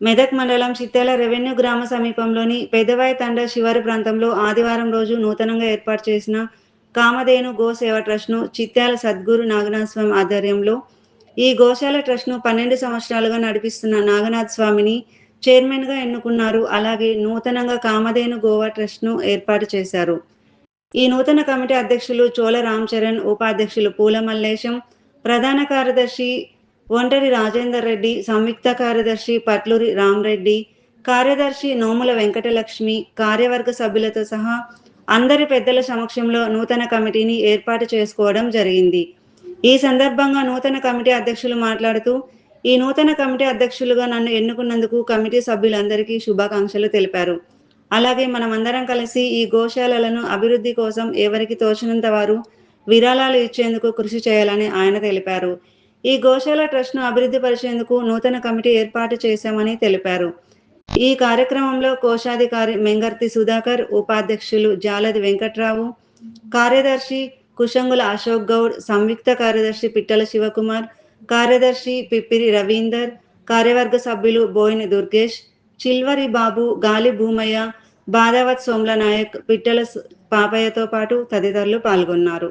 మెదక్ మండలం చిత్తేల రెవెన్యూ గ్రామ సమీపంలోని పెదవాయి తండా శివారు ప్రాంతంలో ఆదివారం రోజు నూతనంగా ఏర్పాటు చేసిన కామధేను గో సేవ ట్రస్ట్‌ను చిట్యాల సద్గురు నాగనాథ స్వామి ఆధ్వర్యంలో ఈ గోశాల ట్రస్ట్‌ను 12 సంవత్సరాలుగా నడిపిస్తున్న నాగనాథ స్వామిని చైర్మన్‌గా ఎన్నుకున్నారు. అలాగే నూతనంగా కామధేను గోవా ట్రస్ట్‌ను ఏర్పాటు చేశారు. ఈ నూతన కమిటీ అధ్యక్షులు చోళ రామ్ చరణ్, ఉపాధ్యక్షులు పూల మల్లేశం, ప్రధాన కార్యదర్శి ఒంటరి రాజేందర్ రెడ్డి, సంయుక్త కార్యదర్శి పట్లూరి రామ్రెడ్డి, కార్యదర్శి నోముల వెంకటలక్ష్మి, కార్యవర్గ సభ్యులతో సహా అందరి పెద్దల సమక్షంలో నూతన కమిటీని ఏర్పాటు చేసుకోవడం జరిగింది. ఈ సందర్భంగా నూతన కమిటీ అధ్యక్షులు మాట్లాడుతూ, ఈ నూతన కమిటీ అధ్యక్షులుగా నన్ను ఎన్నుకున్నందుకు కమిటీ సభ్యులందరికీ శుభాకాంక్షలు తెలిపారు. అలాగే మనమందరం కలిసి ఈ గోశాలలను అభివృద్ధి కోసం ఎవరికి తోచినంత వారు విరాళాలు ఇచ్చేందుకు కృషి చేయాలని ఆయన తెలిపారు. ఈ గోశాల ట్రస్ట్‌ను అభివృద్ధి పరిచేందుకు నూతన కమిటీ ఏర్పాటు చేశామని తెలిపారు. ఈ కార్యక్రమంలో కోశాధికారి మెంగర్తి సుధాకర్, ఉపాధ్యక్షులు జాలది వెంకట్రావు, కార్యదర్శి కుషంగుల అశోక్ గౌడ్, సంయుక్త కార్యదర్శి పిట్టల శివకుమార్, కార్యదర్శి పిప్పిరి రవీందర్, కార్యవర్గ సభ్యులు బోయిని దుర్గేష్, చిల్వరి బాబు, గాలి భూమయ్య, బాదావత్ సోమ్ల నాయక్, పిట్టల పాపయ్యతో పాటు తదితరులు పాల్గొన్నారు.